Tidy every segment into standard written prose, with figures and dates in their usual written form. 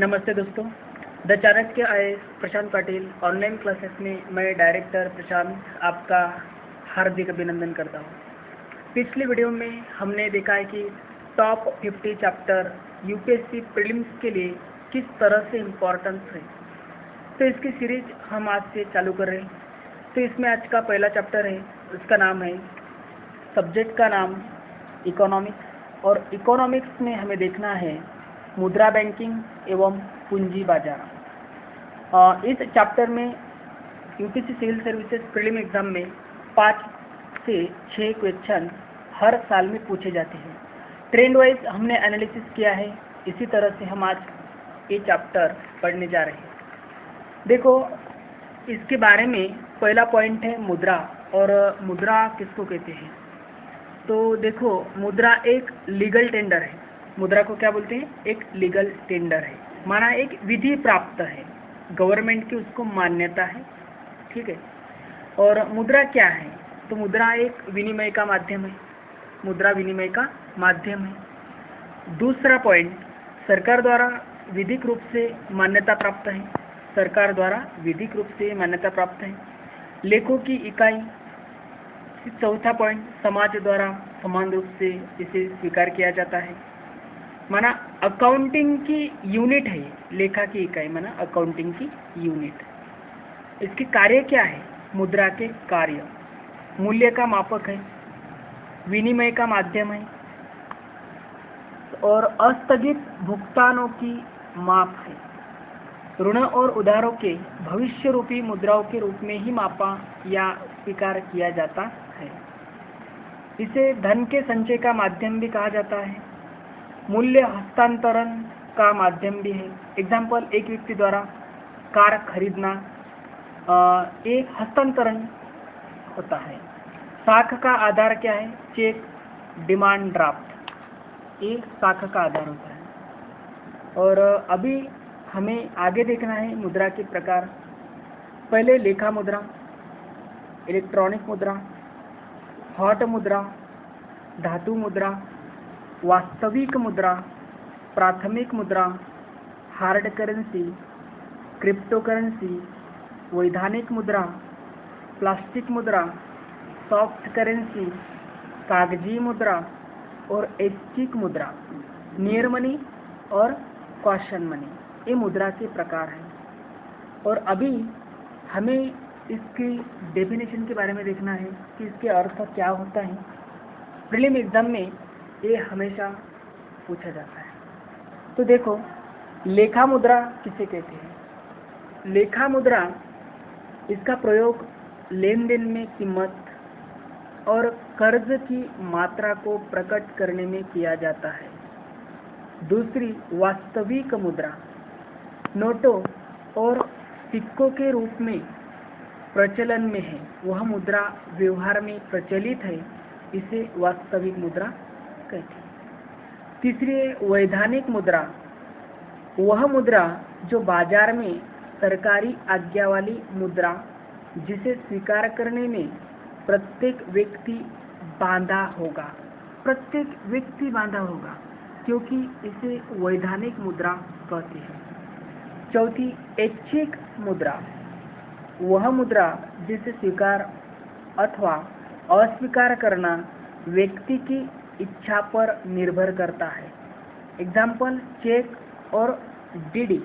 नमस्ते दोस्तों। The Chanakya IAS Prashant Patil online classes में मैं डायरेक्टर प्रशांत आपका हार्दिक अभिनंदन करता हूँ। पिछली वीडियो में हमने देखा है कि टॉप 50 चैप्टर यूपीएससी प्रीलिम्स के लिए किस तरह से इम्पोर्टेंस है, तो इसकी सीरीज हम आज से चालू कर रहे हैं। तो इसमें आज का पहला चैप्टर है, उसका नाम है, सब्जेक्ट का नाम इकोनॉमिक्स, और इकोनॉमिक्स में हमें देखना है मुद्रा बैंकिंग एवं पूंजी बाजार। इस चैप्टर में UPSC civil services prelim exam में 5 से 6 क्वेश्चन हर साल में पूछे जाते हैं। ट्रेंड वाइज हमने एनालिसिस किया है, इसी तरह से हम आज ये चैप्टर पढ़ने जा रहे हैं। देखो, इसके बारे में पहला पॉइंट है मुद्रा, और मुद्रा किसको कहते हैं। तो देखो, मुद्रा एक लीगल टेंडर है। मुद्रा को क्या बोलते हैं? एक लीगल टेंडर है, माना एक विधि प्राप्त है, गवर्नमेंट की उसको मान्यता है, ठीक है। और मुद्रा क्या है? तो मुद्रा एक विनिमय का माध्यम है, मुद्रा विनिमय का माध्यम है। दूसरा पॉइंट, सरकार द्वारा विधिक रूप से मान्यता प्राप्त है, सरकार द्वारा विधिक रूप से मान्यता प्राप्त है। लेखों की इकाई। चौथा पॉइंट, समाज द्वारा समान रूप से इसे स्वीकार किया जाता है, माना अकाउंटिंग की यूनिट है। लेखा की इकाई माना अकाउंटिंग की यूनिट। इसके कार्य क्या है? मुद्रा के कार्य, मूल्य का मापक है, विनिमय का माध्यम है, और अस्थगित भुगतानों की माप है। ऋण और उधारों के भविष्य रूपी मुद्राओं के रूप में ही मापा या स्वीकार किया जाता है। इसे धन के संचय का माध्यम भी कहा जाता है, मूल्य हस्तांतरण का माध्यम भी है। एग्जाम्पल, एक व्यक्ति द्वारा कार खरीदना एक हस्तांतरण होता है। साख का आधार क्या है? चेक, डिमांड ड्राफ्ट, एक साख का आधार होता है। और अभी हमें आगे देखना है मुद्रा के प्रकार। पहले लेखा मुद्रा, इलेक्ट्रॉनिक मुद्रा, हॉट मुद्रा, धातु मुद्रा, वास्तविक मुद्रा, प्राथमिक मुद्रा, हार्ड करेंसी, क्रिप्टो करेंसी, वैधानिक मुद्रा, प्लास्टिक मुद्रा, सॉफ्ट करेंसी, कागजी मुद्रा और ऐच्छिक मुद्रा, नियर मनी और कॉशन मनी, ये मुद्रा के प्रकार हैं। और अभी हमें इसकी डेफिनेशन के बारे में देखना है कि इसके अर्थ क्या होता है। प्रीलिम एग्जाम में ये हमेशा पूछा जाता है। तो देखो, लेखा मुद्रा किसे कहते हैं? लेखा मुद्रा, इसका प्रयोग लेन देन में कीमत और कर्ज की मात्रा को प्रकट करने में किया जाता है। दूसरी, वास्तविक मुद्रा, नोटों और सिक्कों के रूप में प्रचलन में है, वह मुद्रा व्यवहार में प्रचलित है, इसे वास्तविक मुद्रा कहते हैं। तीसरी, वैधानिक मुद्रा, वह मुद्रा जो बाजार में सरकारी आज्ञा वाली मुद्रा, जिसे स्वीकार करने में प्रत्येक व्यक्ति बांधा होगा, प्रत्येक व्यक्ति बांधा होगा, क्योंकि इसे वैधानिक मुद्रा कहते हैं। चौथी, ऐच्छिक मुद्रा, वह मुद्रा जिसे स्वीकार अथवा अस्वीकार करना व्यक्ति की इच्छा पर निर्भर करता है। एग्जाम्पल, चेक और डीडी,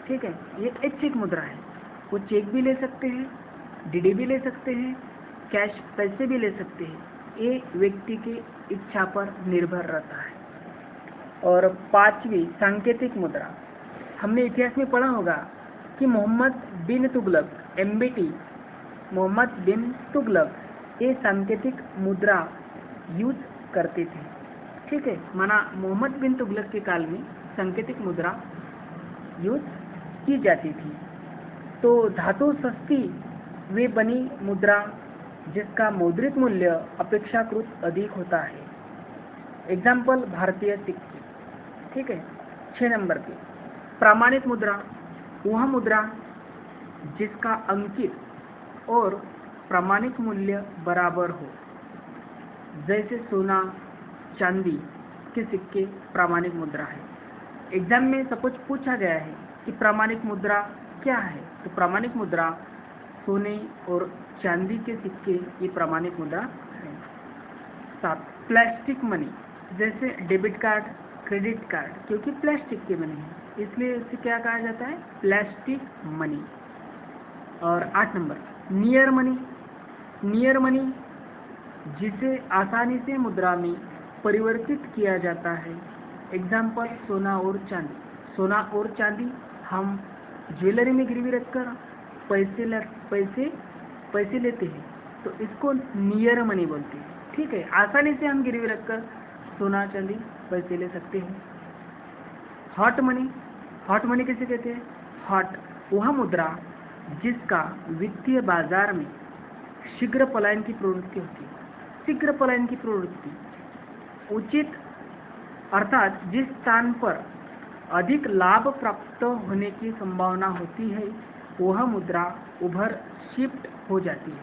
ठीक है, ये ऐच्छिक मुद्रा है। वो चेक भी ले सकते हैं, डीडी भी ले सकते हैं, कैश पैसे भी ले सकते हैं, ये व्यक्ति की इच्छा पर निर्भर रहता है। और पांचवी, सांकेतिक मुद्रा, हमने इतिहास में पढ़ा होगा कि मोहम्मद बिन तुगलक, MBT, मोहम्मद बिन तुगलक, ये सांकेतिक मुद्रा यूज करते थे, ठीक है, माना मोहम्मद बिन तुगलक के काल में सांकेतिक मुद्रा यूज की जाती थी। तो धातु सस्ती वे बनी मुद्रा जिसका मौद्रिक मूल्य अपेक्षाकृत अधिक होता है। एग्जाम्पल, भारतीय सिक्के, ठीक है। 6 नंबर पे, प्रामाणिक मुद्रा, वह मुद्रा जिसका अंकित और प्रामाणिक मूल्य बराबर हो, जैसे सोना, चांदी के सिक्के प्रामाणिक मुद्रा है। एग्जाम में सपोज पूछा गया है कि प्रामाणिक मुद्रा क्या है, तो प्रामाणिक मुद्रा सोने और चांदी के सिक्के ये प्रामाणिक मुद्रा है। 7 प्लास्टिक मनी, जैसे डेबिट कार्ड, क्रेडिट कार्ड, क्योंकि प्लास्टिक के बने हैं इसलिए इसे क्या कहा जाता है, प्लास्टिक मनी। और 8 number near money, near money जिसे आसानी से मुद्रा में परिवर्तित किया जाता है। एग्जाम्पल सोना और चांदी, सोना और चांदी हम ज्वेलरी में गिरवी रखकर पैसे लेते हैं तो इसको नियर मनी बोलते हैं। ठीक है, आसानी से हम गिरवी रखकर सोना चांदी पैसे ले सकते हैं। हॉट मनी, हॉट मनी किसे कहते हैं, हॉट वह मुद्रा जिसका वित्तीय बाजार में शीघ्र पलायन की प्रवृत्ति होती है। शीघ्र पलायन की प्रवृत्ति उचित अर्थात जिस स्थान पर अधिक लाभ प्राप्त होने की संभावना होती है वह मुद्रा उभर शिफ्ट हो जाती है,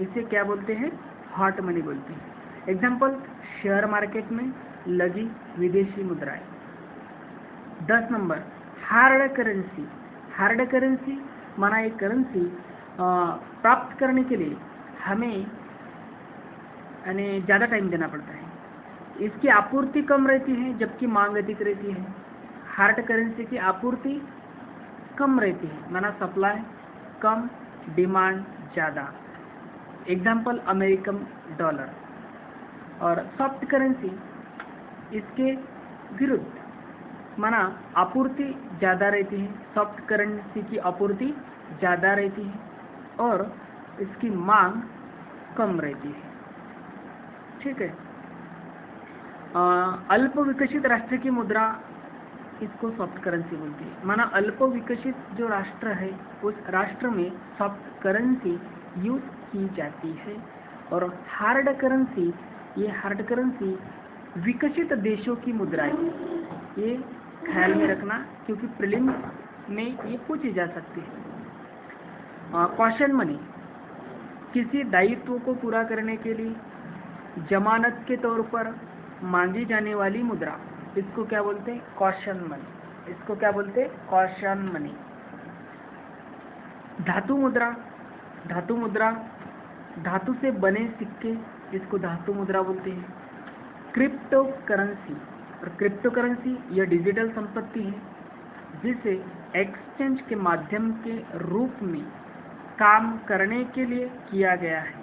इसे क्या बोलते हैं, हॉट मनी बोलते हैं। एग्जाम्पल शेयर मार्केट में लगी विदेशी मुद्राएं। 10 number hard currency, hard currency माना एक करेंसी प्राप्त करने के लिए हमें ज़्यादा टाइम देना पड़ता है, इसकी आपूर्ति कम रहती है जबकि मांग अधिक रहती है। हार्ड करेंसी की आपूर्ति कम रहती है, माना सप्लाई कम डिमांड ज़्यादा। Example American dollar. और सॉफ्ट करेंसी इसके विरुद्ध, माना आपूर्ति ज़्यादा रहती है, सॉफ्ट करेंसी की आपूर्ति ज़्यादा रहती है और इसकी मांग कम रहती है। ठीक है, अल्प विकसित राष्ट्र की मुद्रा इसको सॉफ्ट करेंसी बोलती है, माना अल्प विकसित जो राष्ट्र है उस राष्ट्र में सॉफ्ट करेंसी यूज की जाती है। और हार्ड करेंसी, ये हार्ड करेंसी विकसित देशों की मुद्रा है, ये ख्याल में रखना क्योंकि प्रीलिम्स में ये पूछी जा सकती है। कॉशन मनी किसी दायित्व को पूरा करने के लिए जमानत के तौर पर मांगी जाने वाली मुद्रा, इसको क्या बोलते हैं, कॉशन मनी, इसको क्या बोलते हैं, कॉशन मनी। धातु मुद्रा, धातु मुद्रा धातु से बने सिक्के, इसको धातु मुद्रा बोलते हैं। क्रिप्टो करेंसी, और क्रिप्टो करेंसी यह डिजिटल संपत्ति है जिसे एक्सचेंज के माध्यम के रूप में काम करने के लिए किया गया है।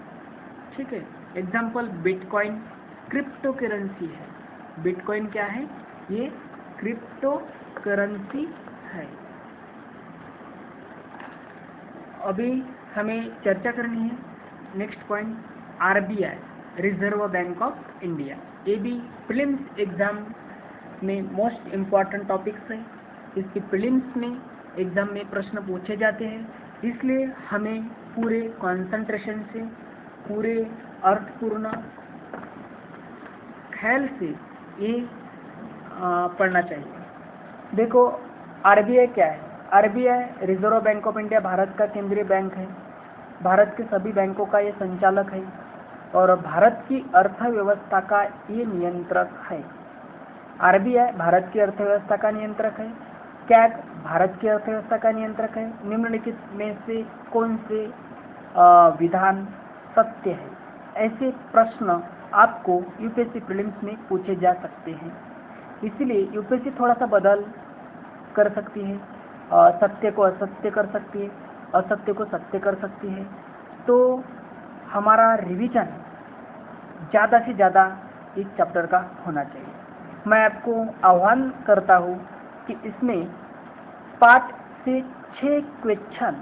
ठीक है, एग्जाम्पल बिटकॉइन क्रिप्टो करेंसी है। बिटकॉइन क्या है, ये क्रिप्टो करेंसी है। अभी हमें चर्चा करनी है next point, RBI, reserve bank of India. ये भी प्रीलिम्स एग्जाम में मोस्ट इम्पॉर्टेंट टॉपिक्स है, इसके प्रीलिम्स में एग्जाम में प्रश्न पूछे जाते हैं, इसलिए हमें पूरे कंसंट्रेशन से, पूरे अर्थपूर्ण ख्याल से ये पढ़ना चाहिए। देखो आरबीआई क्या है, RBI reserve bank of India Bharat का केंद्रीय बैंक है, भारत के सभी बैंकों का ये संचालक है और भारत की अर्थव्यवस्था का ये नियंत्रक है। आरबीआई भारत की अर्थव्यवस्था का नियंत्रक है, कैग भारत की अर्थव्यवस्था का नियंत्रक है। निम्नलिखित में से कौन से विधान सत्य है, ऐसे प्रश्न आपको यूपीएससी प्रीलिम्स में पूछे जा सकते हैं, इसलिए यूपीएससी थोड़ा सा बदल कर सकती है, सत्य को असत्य कर सकती है, असत्य को सत्य कर सकती है। तो हमारा रिवीजन ज़्यादा से ज़्यादा इस चैप्टर का होना चाहिए। मैं आपको आह्वान करता हूँ कि इसमें 5 से 6 क्वेश्चन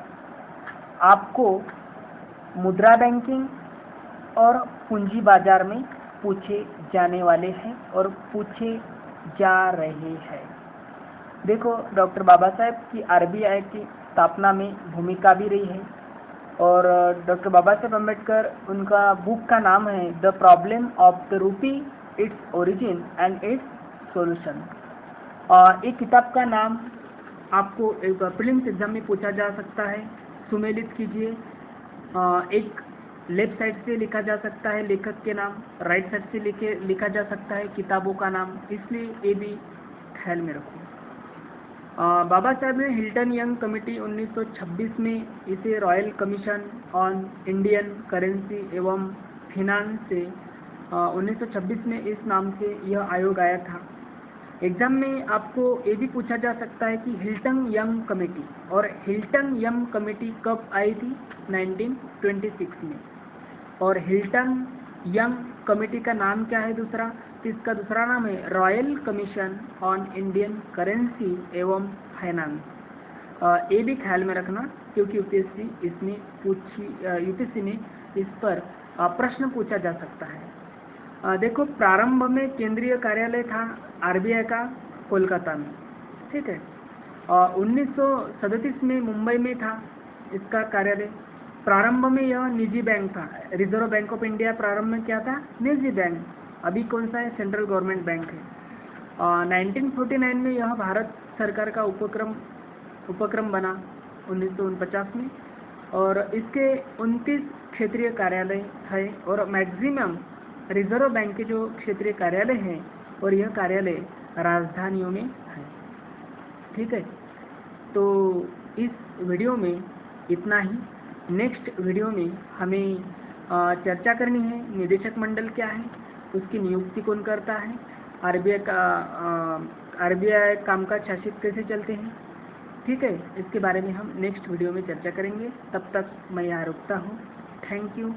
आपको मुद्रा बैंकिंग और पूंजी बाजार में पूछे जाने वाले हैं और पूछे जा रहे हैं। देखो डॉक्टर बाबा साहेब की आरबीआई की स्थापना में भूमिका भी रही है और डॉक्टर बाबा साहेब अम्बेडकर, उनका बुक का नाम है the problem of the rupee, its origin and it's solution. एक किताब का नाम आपको प्रीलिम्स एग्जाम में पूछा जा सकता है, सुमेलित कीजिए। एक लेफ्ट साइड से लिखा जा सकता है लेखक के नाम, राइट साइड से लिखा जा सकता है किताबों का नाम, इसलिए ये भी ख्याल में रखो। बाबा साहब ने हिल्टन यंग कमेटी 1926 में इसे royal commission on Indian currency एवं फिनांस से 1926 में इस नाम से यह आयोग आया था। एग्जाम में आपको ये भी पूछा जा सकता है कि हिल्टन यंग कमेटी, और हिल्टन यंग कमेटी कब आई थी? 1926 में। और हिल्टन यंग कमेटी का नाम क्या है दूसरा? इसका दूसरा नाम है royal commission on Indian currency एवं फाइनेंस। ये भी ख्याल में रखना, क्योंकि यूपीएससी ने इस पर प्रश्न पूछा जा सकता है। देखो, प्रारंभ में केंद्रीय कार्यालय था आरबीआई का कोलकाता में, ठीक है। 1937 में मुंबई में था इसका कार्यालय। प्रारंभ में यह निजी बैंक था। रिजर्व बैंक ऑफ इंडिया प्रारंभ में क्या था? निजी बैंक। अभी कौन सा है? सेंट्रल गवर्नमेंट बैंक है। 1949 में यह भारत सरकार का उपक्रम बना 1949 में, और इसके 29 क्षेत्रीय कार्यालय है, और मैक्सिमम रिजर्व बैंक के जो क्षेत्रीय कार्यालय हैं और यह कार्यालय राजधानियों में है, ठीक है। तो इस वीडियो में इतना ही। नेक्स्ट वीडियो में हमें चर्चा करनी है निदेशक मंडल क्या है, उसकी नियुक्ति कौन करता है, आरबीआई कामकाज शासित कैसे चलते हैं, ठीक है। इसके बारे में हम नेक्स्ट वीडियो में चर्चा करेंगे। तब तक मैं यहाँ रुकता हूँ। Thank you.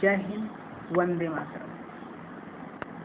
जय हिंद। वंदे मातरम।